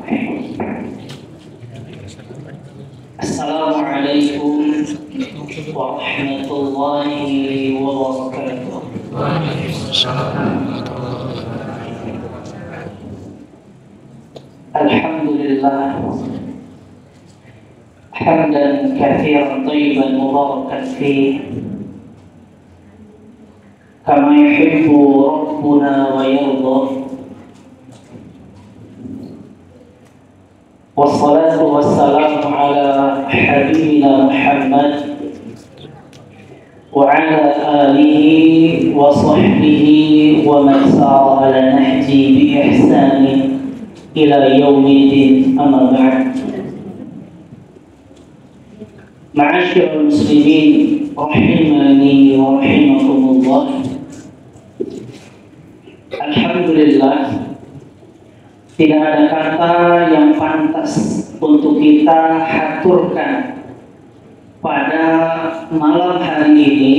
Assalamualaikum warahmatullahi wabarakatuh. Alhamdulillah hamdan katsiran thayyiban mubarakan fihi kama yuhibbu rabbuna wa yarda. Wassalatu wassalamu ala habibina Muhammad wa ala alihi wa sahbihi wa man sara ala nahji bi ihsani ila yaumiddin, amma ba'd. Ma'asyiral muslimin rahimani wa rahimakumullah. Alhamdulillah, tidak ada kata yang pantas untuk kita haturkan pada malam hari ini,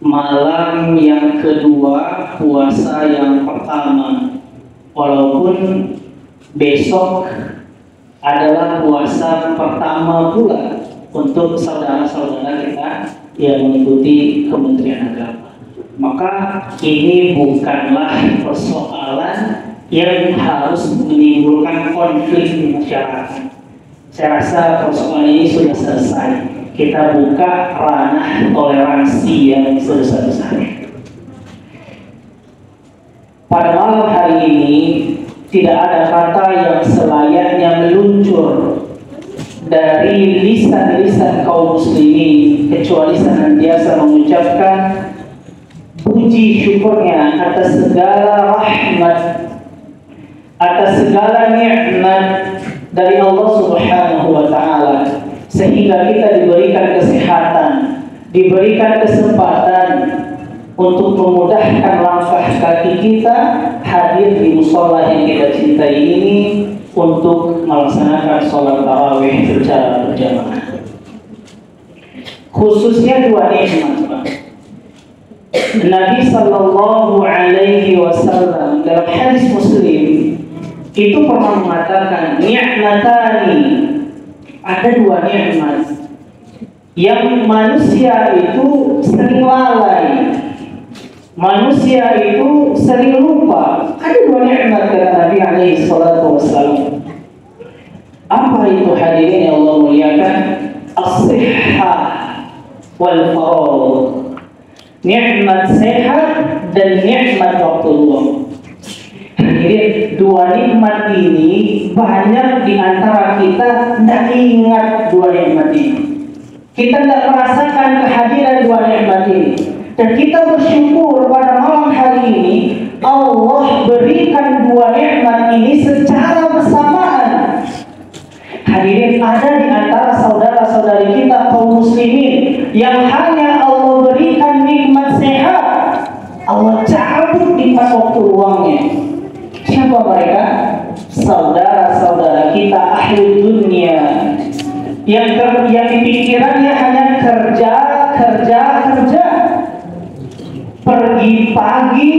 malam yang kedua puasa yang pertama. Walaupun besok adalah puasa pertama pula untuk saudara-saudara kita yang mengikuti Kementerian Agama, maka ini bukanlah persoalan yang harus menimbulkan konflik di masyarakat. Saya rasa persoalan ini sudah selesai. Kita buka ranah toleransi yang sebesar-besarnya. Pada malam hari ini tidak ada kata yang selayaknya meluncur dari lisan-lisan kaum muslimin kecuali senantiasa mengucapkan puji syukurnya atas segala rahmat, atas segala nikmat dari Allah Subhanahu wa taala, sehingga kita diberikan kesehatan, diberikan kesempatan untuk memudahkan langkah kaki kita hadir di mushola yang kita cintai ini untuk melaksanakan sholat tarawih secara berjamaah. Khususnya dua nikmat, Nabi Sallallahu Alaihi Wasallam dalam hadis Muslim itu pernah mengatakan, ni'matani, ada dua nikmat yang manusia itu sering lalai, manusia itu sering lupa. Ada dua nikmat kata Nabi alaihi salatu wassalam. Apa itu hadirin yang Allah muliakan? As-sihhah wal faragh. Nikmat sehat dan nikmat waktu luang. Hadirin, dua nikmat ini banyak di antara kita tidak ingat dua nikmat ini. Kita tidak merasakan kehadiran dua nikmat ini. Dan kita bersyukur pada malam hari ini Allah berikan dua nikmat ini secara bersamaan. Hadirin, ada di antara saudara-saudari kita kaum muslimin yang hanya Allah berikan nikmat sehat, Allah cabut nikmat waktu luangnya. Siapa mereka? Saudara-saudara kita ahli dunia yang di pikirannya hanya kerja. Pergi pagi,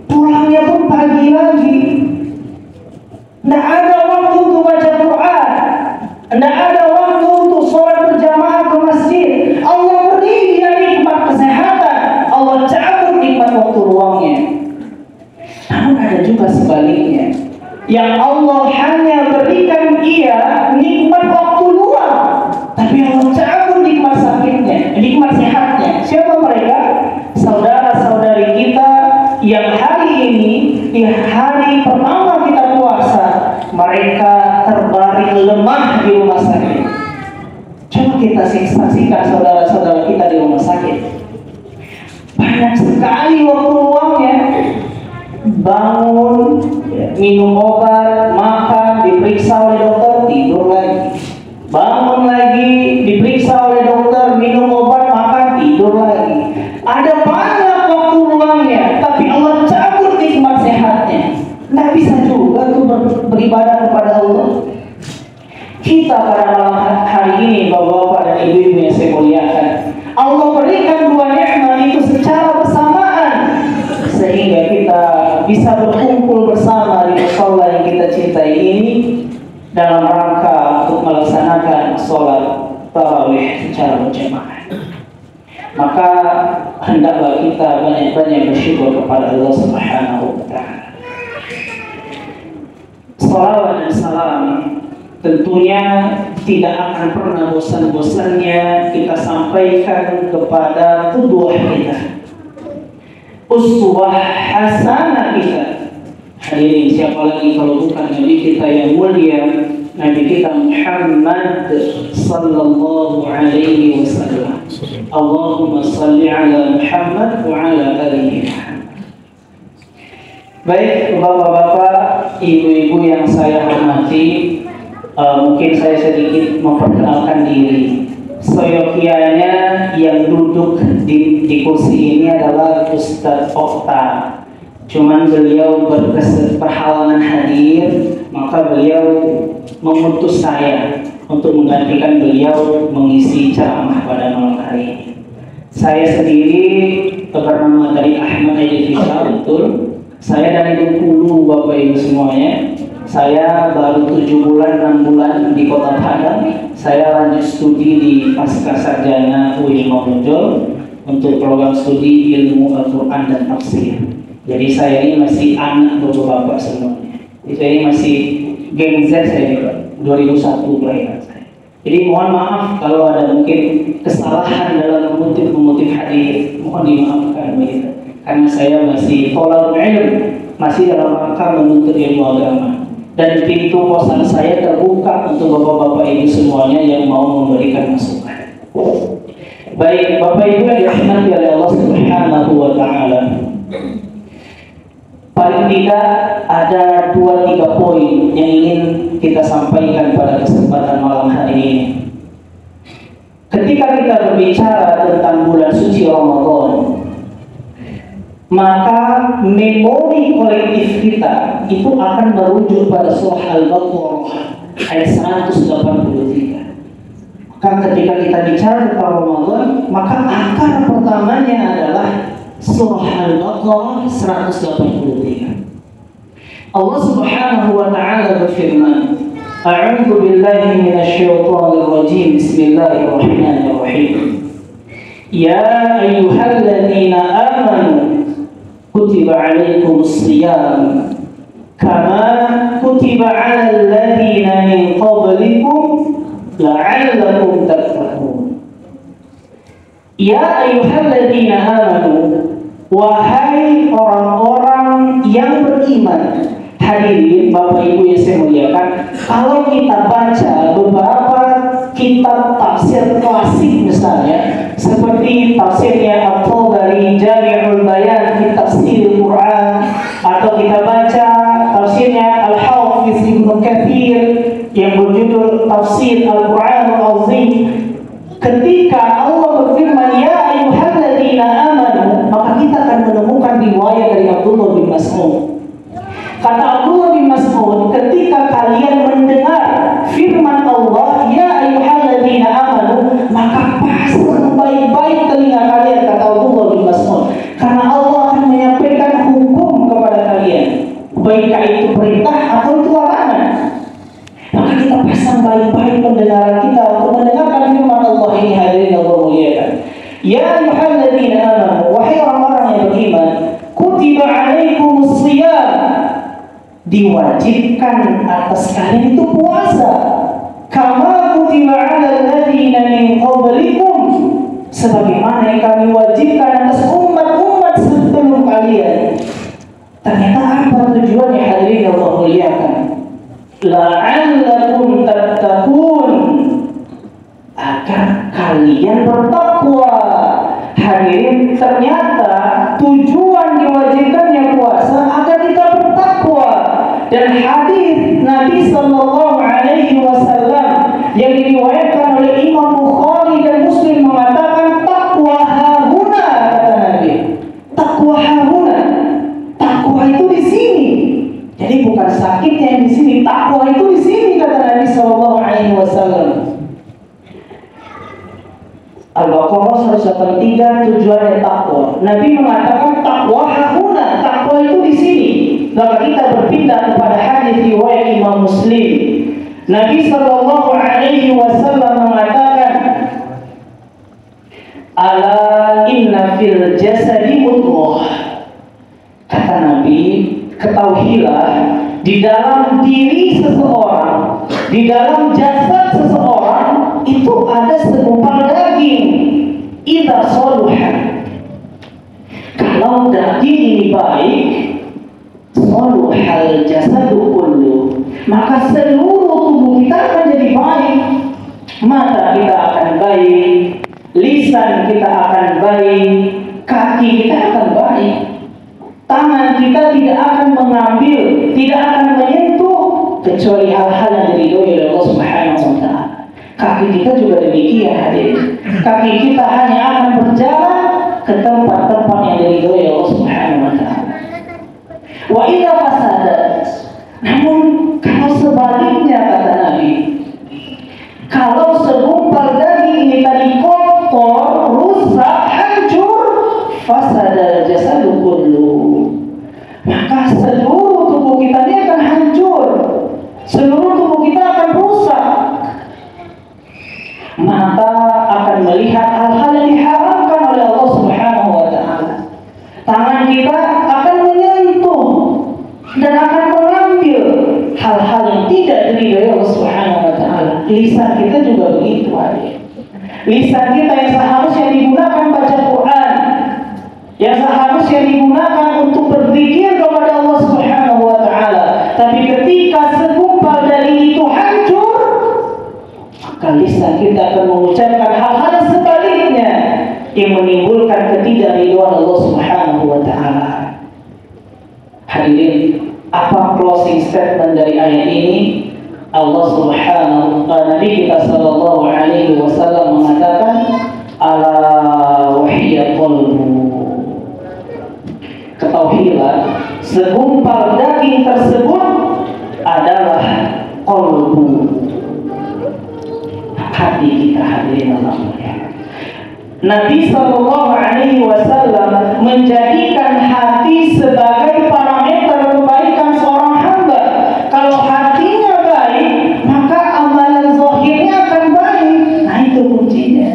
pulangnya pun pagi lagi. Tidak ada waktu untuk baca Quran, tidak ada waktu untuk sholat berjamaah ke masjid. Allah beri dia nikmat kesehatan, Allah cabut nikmat waktu luangnya. Namun ada juga sebaliknya, yang Allah hanya berikan dia nikmat waktu luang, tapi Allah cabut nikmat sakitnya, nikmat sehatnya. Siapa mereka? Saudara-saudari kita yang hari ini, di hari pertama kita puasa, mereka terbaring lemah di rumah sakit. Coba kita saksikan saudara-saudara kita di rumah sakit. Banyak sekali waktu luangnya. Bangun, minum obat, makan, diperiksa oleh dokter, tidur lagi. Bangun lagi, diperiksa oleh dokter, minum obat, makan, tidur lagi. Ada banyak waktu luangnya, tapi Allah cabut nikmat sehatnya. Nggak bisa juga tuh beribadah kepada Allah. Kita pada malam hari ini, bapak-bapak dan ibu-ibu yang saya muliakan, Allah berikan dua nikmat itu secara bersamaan, sehingga kita bisa berkumpul bersama di mushola yang kita cintai dalam rangka untuk melaksanakan sholat tarawih secara berjamaah. Maka hendaklah kita banyak-banyak bersyukur kepada Allah Subhanahu wa Ta'ala. Salawat dan salam tentunya tidak akan pernah bosan-bosannya kita sampaikan kepada qudwah kita, uswah hasanah kita. Hadirin, siapa lagi kalau bukan Nabi kita yang mulia, Nabi kita Muhammad sallallahu alaihi wasallam. Allahumma salli ala Muhammad wa ala alihi Muhammad. Baik, bapak-bapak, ibu-ibu yang saya hormati, mungkin saya sedikit memperkenalkan diri. Seyogianya yang duduk di kursi ini adalah Ustadz Okta. Cuman beliau berhalangan hadir, maka beliau mengutus saya untuk menggantikan beliau mengisi ceramah pada malam hari ini. Saya sendiri bernama dari Ahmad Edifisa, betul. Saya dari Bengkulu, Bapak Ibu semuanya. Saya baru 7 bulan 6 bulan di Kota Padang. Saya lanjut studi di Pasca Sarjana UI Maulunjol untuk program studi ilmu Al-Quran dan Tafsir. Jadi saya ini masih anak bapak-bapak semuanya. Jadi saya ini masih Gen Z, saya juga 2001 kelahiran saya. Jadi mohon maaf kalau ada mungkin kesalahan dalam mengutip hadis, mohon dimaafkan begitu. Karena saya masih tolak ilmu, masih dalam rangka menuntut ilmu agama. Dan pintu kosan saya terbuka untuk bapak-bapak ibu semuanya yang mau memberikan masukan. Baik, Bapak Ibu yang dirahmati oleh Allah Subhanahu wa Ta'ala. Paling tidak ada 2-3 poin yang ingin kita sampaikan pada kesempatan malam hari ini. Ketika kita berbicara tentang bulan suci Ramadan, maka memori kolektif kita itu akan merujuk pada surah Al-Baqarah ayat 183. Maka ketika kita bicara tentang Ramadan, maka akar pertamanya adalah surah Al-Baqarah 183. Allah Subhanahu wa Ta'ala berfirman, A'udzu billahi minasyaitonir rajim. Bismillahirrahmanirrahim. Ya ayyuhalladzina amanu kutiba 'alaikumus shiyam kama kutiba 'alal ladzina min qablikum la'allakum tattaqun. Ya ayyuhalladzina amanu, wahai orang-orang yang beriman. Hadirin Bapak Ibu yang saya muliakan, kalau kita baca beberapa kitab tafsir klasik misalnya seperti tafsirnya At-Tabari Jami'ul Bayan fi Tafsir Al-Quran, atau kita baca tafsirnya Al-Hafiz Ibnu Katsir yang berjudul Tafsir Al-Quran Al-Azim, ketika Allah berfirman ya ayyuhalladzina amanu, maka kita akan menemukan riwayat dari Abdullah bin Mas'ud. Kata Abdullah bin Mas'ud, ketika kalian mendengar firman Allah ya ayyuhalladzina amanu, maka pasang baik-baik telinga kalian, kata Abdullah bin Mas'ud, karena Allah akan menyampaikan hukum kepada kalian, baik itu perintah atau itu larangan. Maka kita pasang baik-baik pendengaran kita untuk mendengarkan firman Allah ini. Hadirin Allah muliakan, ya ayyuhalladzina amanu, wahai orang-orang yang beriman, kutiba 'alaikumus shiyam, diwajibkan atas kalian itu puasa, kama kutiba 'alal ladzina min qablikum, sebagaimana yang kami wajibkan atas umat-umat sebelum kalian. Ternyata apa tujuannya? Hadirin Allah muliakan, la'allakum tattaqun, agar kalian bertakwa. Hadirin, ternyata tujuan diwajibkannya puasa agar kita bertakwa. Dan hadis Nabi Sallallahu Alaihi Wasallam yang diriwayatkan oleh Imam Bukhari dan Muslim mengatakan takwa hahuna, kata Nabi. Takwa hahuna, takwa itu di sini. Jadi bukan sakitnya yang di sini, takwa itu di sini, kata Nabi Sallallahu Alaihi Wasallam. Al-Baqarah 183 tujuannya takwa. Nabi mengatakan takwa hahuna, takwa itu di sini. Lalu kita berpindah kepada hadis riwayat Imam Muslim. Nabi Shallallahu Alaihi Wasallam mengatakan, ala inna fil jasadi mudghah. Kata Nabi, ketahuilah di dalam diri seseorang, di dalam jasad seseorang itu ada segumpal daging. Idza saluha, kalau daging ini baik, saluhal jasadu kullu, maka seluruh tubuh kita akan jadi baik. Mata kita akan baik, lisan kita akan baik, kaki kita akan baik, tangan kita tidak akan mengambil, tidak akan menyentuh kecuali hal-hal yang diridhoi oleh Allah Subhanahu wa taala. Kaki kita juga demikian, hadirin. Kaki kita hanya akan berjalan ke tempat-tempat yang diridhoi Allah Subhanahu wa taala. Wa idza fasadat, namun kalau sebaliknya, kata Nabi, kalau segumpal daging ini tadi kotor, rusak, hancur, fasadal jasadu kullu, maka seluruh tubuh kita ini akan hancur, seluruh tubuh kita akan rusak. Mata akan melihat hal-hal yang diharamkan oleh Allah Subhanahu wa taala. Tangan kita akan menyentuh dan akan mengambil hal-hal yang tidak diridhoi Allah Subhanahu wa taala. Lisan kita juga begitu, adik. Lisan kita yang seharusnya digunakan baca Quran, yang seharusnya digunakan untuk berzikir kepada Allah Subhanahu wa taala, tapi ketika segumpal dari itu hancur, maka lisan kita akan mengucapkan hal-hal yang sebaliknya yang menimbulkan ketidakridhaan Allah Subhanahu wa taala. Hadirin, apa closing statement dari ayat ini? Allah Subhanahu wa taala, Nabi kita sallallahu alaihi wasallam mengatakan, ala wahiyya qalbu. Ketahuilah, segumpal daging tersebut adalah qalbu, hati kita. Hadirin Allah muliakan, Nabi Shallallahu Alaihi Wasallam menjadikan hati sebagai parameter kebaikan seorang hamba. Kalau hatinya baik, maka amalan zahirnya akan baik. Nah, itu kuncinya.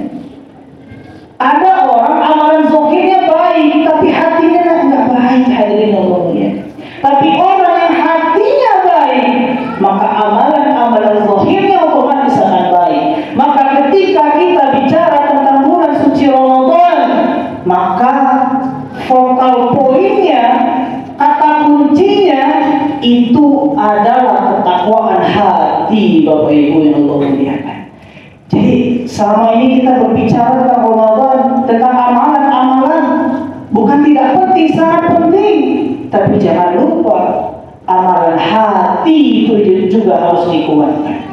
Ada orang amalan zahirnya baik, tapi hatinya nggak baik. Hadirin Allah muliakan. Tapi orang yang hatinya baik, maka amalan zahirnya otomatis akan baik. Maka ketika kita bicara tentang bulan suci Ramadan, maka vokal poinnya, kata kuncinya itu adalah ketakwaan hati, Bapak Ibu yang Allah muliakan. Jadi selama ini kita berbicara tentang Ramadan, tentang amalan-amalan, bukan tidak penting, sangat penting. Tapi jangan lupa amalan hati itu juga harus dikuatkan.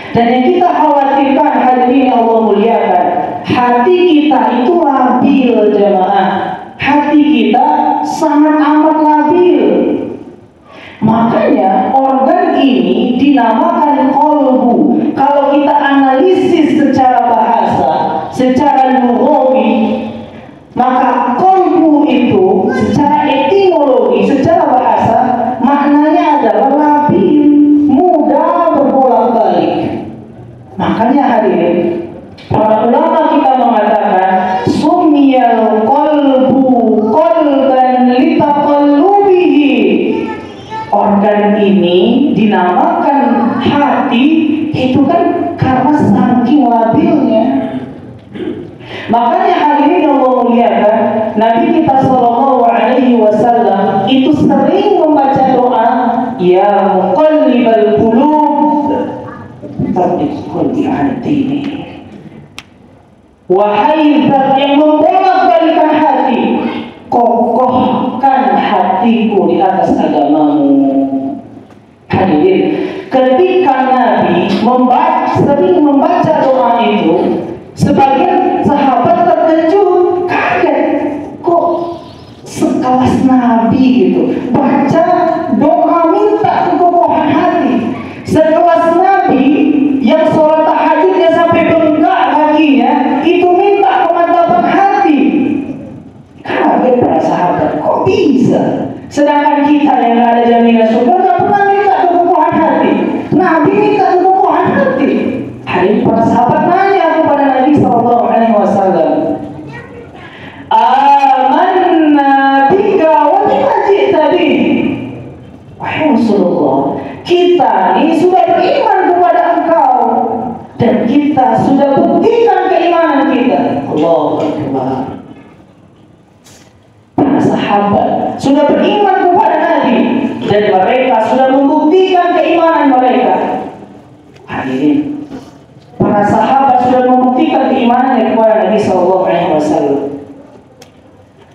Dan yang kita khawatirkan, hadirin yang Allah muliakan, hati kita itu labil, jemaah. Hati kita sangat amat labil. Makanya organ ini dinamakan qalbu. Kalau kita analisis secara bahasa, secara lughawi, maka qalbu itu secara etimologi, secara bahasa, maknanya adalah labil, mudah berbolak-balik. Makanya hadirin, para ulama kita mengatakan sumiyal qalbu qalban litaqallubihi. Organ ini dinamakan hati itu kan karena saking labilnya. Makanya hadirin yang Allah muliakan, Nabi kita sallallahu alaihi wasallam itu sering membaca doa, ya muqallibal qulub tsabbit qalbi ala dinik. Wahai zat yang membolak-balikan hati, kokohkan hatiku di atas agamamu. Hadirin, ketika Nabi sering membaca doa itu, sebagian sahabat terkejut, kaget, kok sekelas Nabi gitu baca doa minta kekokohan hati. Sekelas Nabi yang sholat tahajudnya sampai bengkak kakinya, itu minta kemantapan hati. Kaget para sahabat, kok bisa? Sedangkan kita yang gak ada jaminan surga gak pernah minta kekokohan hati. Nabi minta Rasulullah, kita ini sudah beriman kepada Engkau dan kita sudah buktikan keimanan kita. Allahu Akbar. Para sahabat sudah beriman kepada Nabi dan mereka sudah membuktikan keimanan mereka. Hadirin, para sahabat sudah membuktikan keimanannya kepada Nabi Sallallahu Alaihi Wasallam.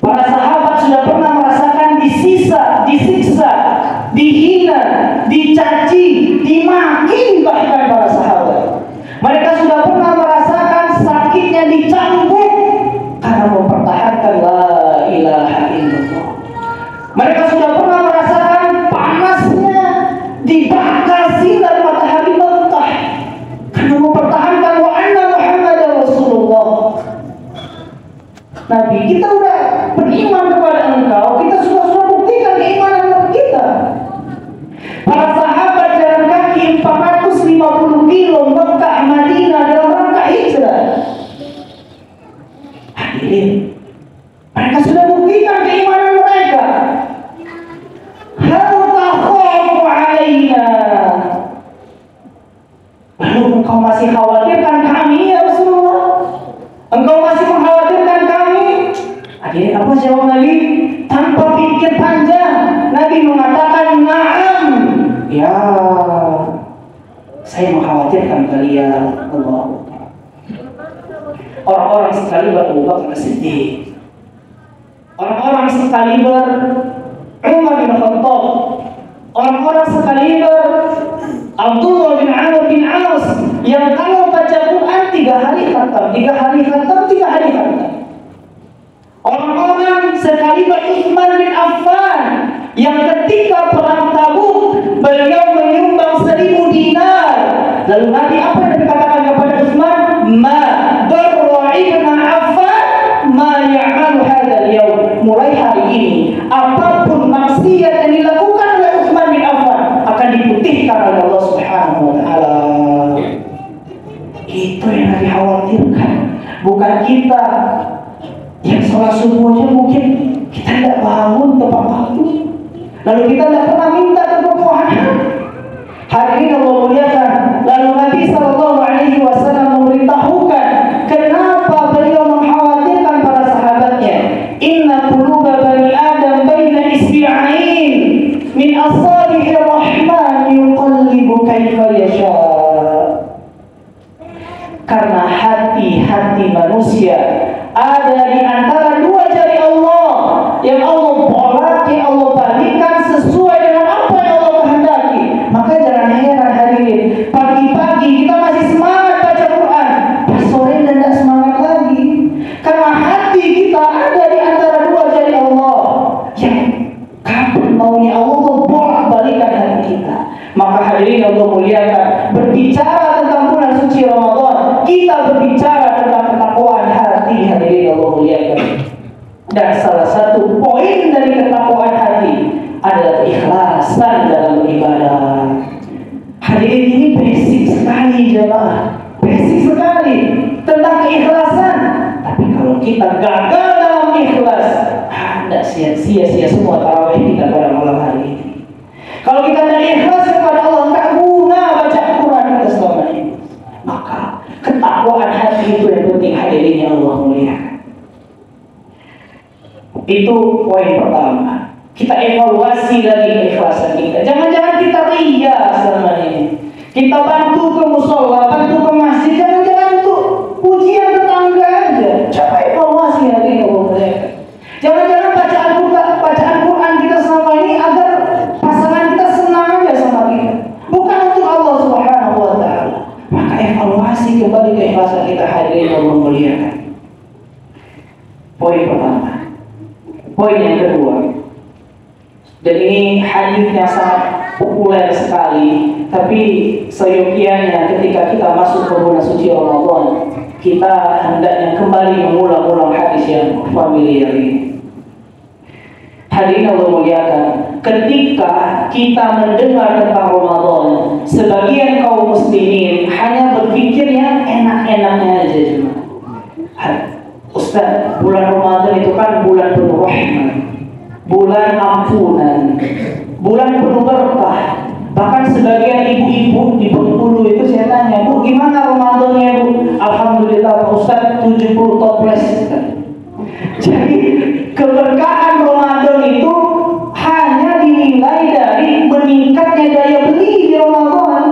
Para sahabat sudah pernah merasakan disiksa, dihina, dicaci, dimaki bahkan para sahabat. Mereka sudah pernah merasakan sakitnya dicambuk karena mempertahankan la ilaha illallah. Mereka sudah pernah merasakan panasnya dibakar sinar matahari mentah karena mempertahankan wa anna Muhammadar Rasulullah. Nabi, kita udah beriman kepada Engkau, kita sudah buktikan keimanan kita. Para sahabat jalan kaki 450 kilo Mekah Madinah dalam rangka hijrah. Hadirin, mereka sudah buktikan keimanan mereka. Hal takhafu alaina. Lalu engkau masih khawatirkan kami ya Rasulullah? Engkau masih mengkhawatirkan kami? Hadirin, apa jawab Nabi? Tanpa pikir panjang, Nabi mengatakan na'am. Ya, saya mengkhawatirkan kalian. Allah. Orang-orang sekaliber Abu Bakar As-Siddiq, orang-orang sekaliber Umar bin Khattab, orang-orang sekaliber Abdullah bin Amr bin Aus yang kalau baca Quran 3 hari khatam, 3 hari khatam, 3 hari khatam. Orang-orang sekaliber Utsman bin Affan yang ketika perang Tabuk beliau menyumbang 1000 dinar. Lalu Nabi apa yang dikatakan kepada Utsman? Ma darra ibn Affan ma ya'malu hadzal yaum. Mulai hari ini apapun maksiat yang dilakukan oleh Utsman bin Affan akan diputihkan oleh Allah Subhanahu wa taala. Itu yang Nabi khawatirkan, bukan kita yang sholat subuh aja mungkin kita tidak bangun tepat waktu, lalu kita tidak pernah minta kebutuhan. Hari ini Allah muliakan. Lalu Nabi Sallallahu Alaihi Wasallam memberitahukan kenapa beliau mengkhawatirkan para sahabatnya. Inna quluba bani Adam baina isbi'ain min asabi'ir rahman yuqallibu kaifa yasha. Karena hati-hati manusia ada di antara 2 jari Allah yang Allah bolak, yang Allah balikkan sesuai dengan apa yang Allah kehendaki. Maka jangan heran hadirin, pagi-pagi kita masih semangat baca Quran, pas sore dan tidak semangat lagi. Karena hati kita ada di antara 2 jari Allah yang kapan maunya Allah bolak-balikkan hati kita. Maka hadirin Allah muliakan, berbicara tentang bulan suci Ramadan, kita berbicara tentang ketakwaan hati. Hadirin Allah muliakan. Dan salah satu poin dari ketakwaan hati adalah keikhlasan dalam beribadah. Hadirin, ini basic sekali jemaah, basic sekali tentang keikhlasan. Tapi kalau kita gagal dalam ikhlas, tidak sia-sia semua tarawih kita pada malam hari ini. Kalau kita tidak ikhlas kepada Allah, tak guna baca Quran kita selama ini. Maka ketakwaan hati itu yang penting hadirin yang Allah muliakan. Itu poin pertama. Kita evaluasi lagi keikhlasan kita. Jangan-jangan kita ria selama ini. Kita bantu ke musola, bantu ke masjid, jangan-jangan untuk pujian tetangga aja. Coba evaluasi hadirin yang Allah muliakan. Jangan-jangan bacaan Quran kita selama ini agar pasangan kita senang aja sama kita, bukan untuk Allah Subhanahu wa taala. Maka evaluasi kembali keikhlasan kita hadirin yang Allah muliakan. Poin pertama. Poin yang kedua, dan ini hadis yang sangat populer sekali, tapi seyogianya ketika kita masuk ke bulan suci Ramadan, kita hendaknya kembali mengulang-ulang hadis yang familiar ini. Hadirin Allah muliakan, ketika kita mendengar tentang Ramadan, sebagian kaum muslimin hanya berpikir yang enak-enaknya aja cuma. Ustaz, bulan Ramadan itu kan bulan penuh rahmat, bulan ampunan, bulan penuh berkah. Bahkan sebagian ibu-ibu di Bengkulu itu saya tanya, Bu, gimana Ramadannya, Bu? Alhamdulillah Pak Ustaz, 70 toples. Jadi keberkahan Ramadan itu hanya dinilai dari meningkatnya daya beli di Ramadan.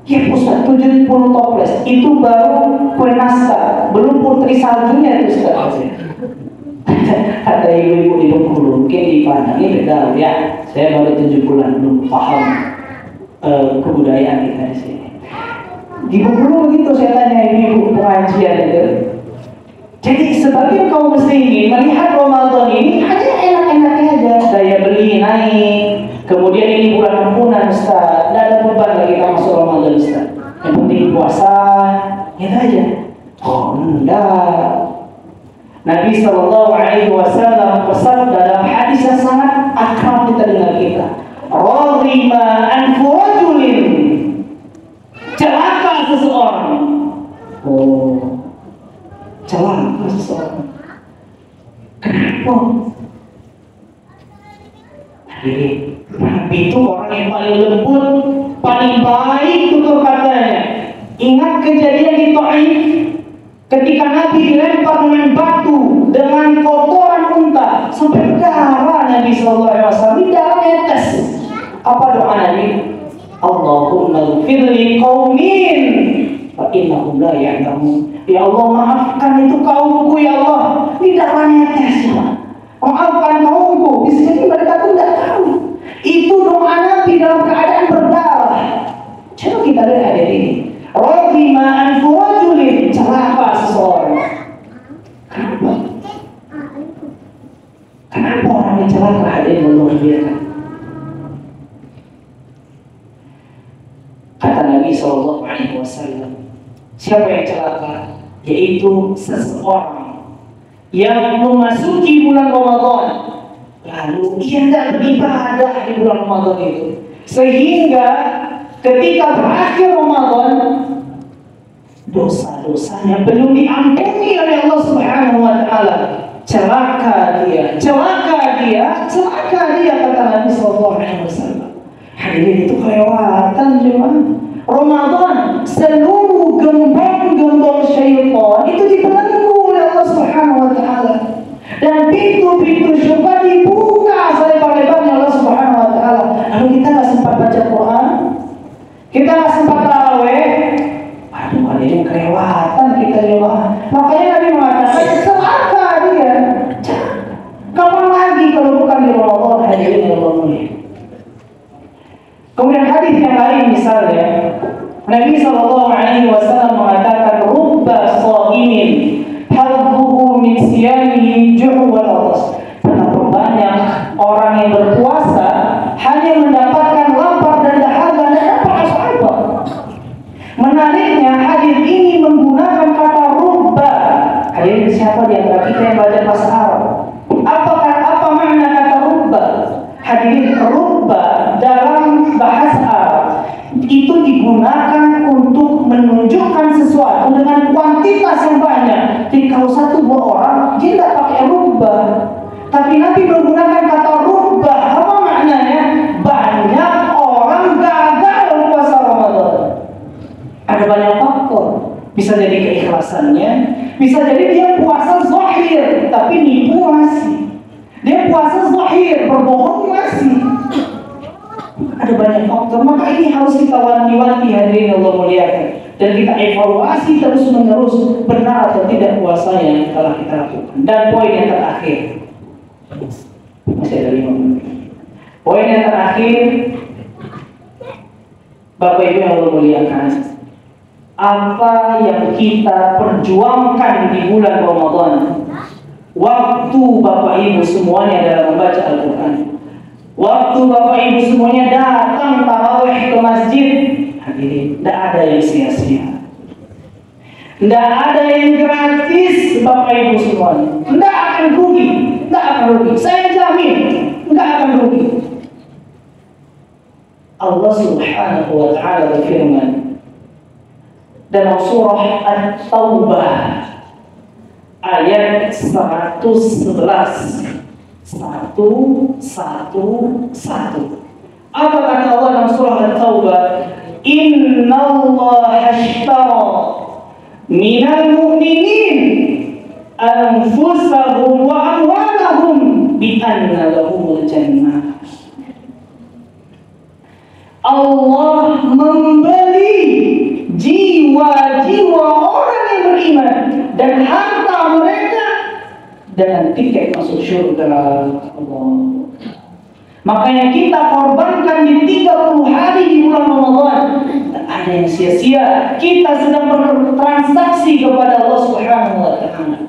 Ya Ustaz, 70 toples itu baru kue nastar, belum putri saljunya itu Ustaz. Kata ibu-ibu di Bengkulu, mungkin di Padang ini beda ya. Saya baru 7 bulan belum paham kebudayaan kita di sini. Di Bengkulu begitu, saya tanya ibu pengajian itu. Jadi sebagai kaum muslimin melihat Ramadan ini hanya enak-enaknya aja, daya beli naik. Kemudian ini bulan ampunan Ustaz, tidak ada beban lagi kita masuk Ramadan Ustaz. Yang penting puasa, gitu aja. Oh enggak. Nabi SAW bersabda dalam hadis yang sangat akrab di telinga kita. Radhima anfu rajulin, celaka seseorang. Oh, celaka seseorang. Kenapa? Jadi Nabi itu orang yang paling lembut, paling baik tutur katanya. Ingat kejadian di Taif ketika Nabi dilempar dengan batu, dengan kotoran unta sampai darah Nabi SAW, ini darah netes. Apa doa Nabi? Allahumma ghfirli qaumin fa innahum la ya'lamun. Ya Allah, maafkan itu kaumku ya Allah. Ini darah netes ya. Maafkan kaumku. Bisa jadi mereka itu tidak tahu. Itu doa Nabi dalam keadaan berdarah. Coba kita lihat ayat ini. Radhima anfu rajulin, celaka seseorang. Kenapa? Kenapa orang yang celaka hadirin Allah biarkan? Kata Nabi SAW, siapa yang celaka? Yaitu seseorang yang memasuki bulan Ramadan, lalu ia tidak beribadah di bulan Ramadan itu, sehingga ketika berakhir Ramadan, dosa-dosanya belum diampuni oleh Allah Subhanahu wa Ta'ala. Celaka dia, celaka dia, celaka dia, kata Nabi SAW. Hadirin, itu kelewatan cuman Ramadan, seluruh gembong-gembong syaitan itu dibelenggu oleh Allah Subhanahu wa Ta'ala, dan pintu-pintu syurga dibuka selebar-lebarnya Allah Subhanahu wa Ta'ala. Lalu kita nggak sempat baca Quran, kita nggak sempat taraweh. Aduh, kali ini kelewatan kita jemaah. Makanya Nabi mengatakan celaka dia. Kapan lagi kalau bukan di Ramadan, hadirin yang Allah mulia. Kemudian hadis yang lain misalnya, Nabi SAW mengatakan rubba shaimin hadduhu min siyamihi ju'u wal atas. Betapa banyak orang yang berpuasa hanya mendapatkan lapar dan dahaga, dan dapat apa-apa. Menariknya hadis ini menggunakan kata rubba. Hadirin, siapa di antara kita yang baca bahasa Arab? Apa makna kata rubba? Hadirin, rubba dalam bahasa Arab itu digunakan untuk menunjukkan sesuatu dengan kuantitas yang banyak. Jadi kalau satu dua orang, dia tidak pakai rubba. Tapi Nabi menggunakan kata rubba. Apa maknanya? Banyak orang gagal puasa Ramadan. Ada banyak faktor. Bisa jadi keikhlasannya, bisa jadi dia puasa zahir tapi nipu masih. Dia puasa zahir, berbohong masih. Ada banyak faktor. Maka ini harus kita wanti-wanti, hadirin Allah muliakan, dan kita evaluasi terus menerus benar atau tidak puasa yang telah kita lakukan. Dan poin yang terakhir, masih ada 5 menit. Poin yang terakhir, Bapak Ibu yang Allah muliakan, apa yang kita perjuangkan di bulan Ramadan, waktu Bapak Ibu semuanya dalam membaca Al-Quran, waktu Bapak Ibu semuanya datang tarawih ke masjid, hadirin, tidak ada yang sia-sia, tidak ada yang gratis. Bapak Ibu semuanya tidak akan rugi, tidak akan rugi. Saya jamin, tidak akan rugi. Allah Subhanahu wa Ta'ala berfirman dalam surah At-Taubah ayat 111. Apa kata Allah dalam surah At-Taubah? Innallaha ashtara minal mu'minin anfusahum wa amwalahum bi anna lahumul jannah. Allah membeli jiwa-jiwa orang yang beriman dan harta mereka dengan tiket masuk surga Allah. Makanya kita korbankan di 30 hari di bulan Ramadan. Tak ada yang sia-sia. Kita sedang bertransaksi kepada Allah Subhanahu wa Ta'ala.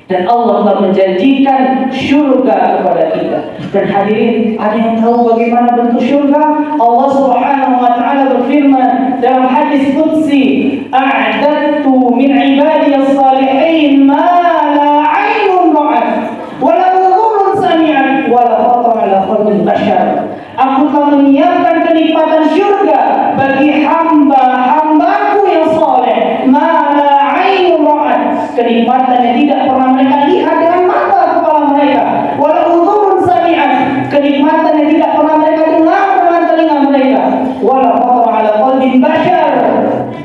Dan Allah telah menjanjikan syurga kepada kita. Dan hadirin, ada yang tahu bagaimana bentuk syurga? Allah Subhanahu wa Ta'ala berfirman dalam hadis qudsi, "A'dadtu min ibadiyas salihin ma la 'ainun ra'at wa la udhunun sami'at wa la khatara ala qalbi bashar." Aku telah menyiapkan kenikmatan syurga bagi hamba-hambaku yang saleh, ma la 'ainun ra'at, kenikmatan yang tidak pernah mereka lihat dengan mata kepala mereka, wala udhunun sami'at, kenikmatan yang tidak pernah mereka dengar dengan telinga mereka, wala khatara ala qalbi bashar,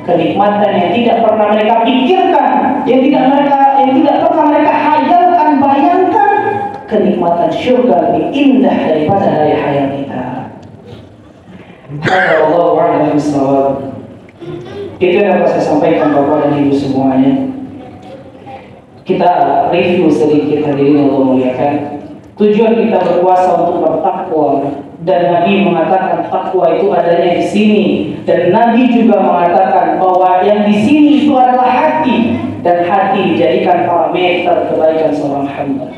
kenikmatan yang tidak pernah mereka pikirkan, yang tidak pernah mereka hayalkan, bayangkan. Kenikmatan syurga lebih indah daripada hari hayat kita. Allahu a'lam bishawab. Itu yang dapat saya sampaikan Bapak dan Ibu semuanya. Kita review sedikit hadirin Allah muliakan. Tujuan kita berpuasa untuk bertakwa, dan Nabi mengatakan takwa itu adanya di sini, dan Nabi juga mengatakan bahwa yang di sini itu adalah hati, dan hati dijadikan parameter kebaikan seorang hamba.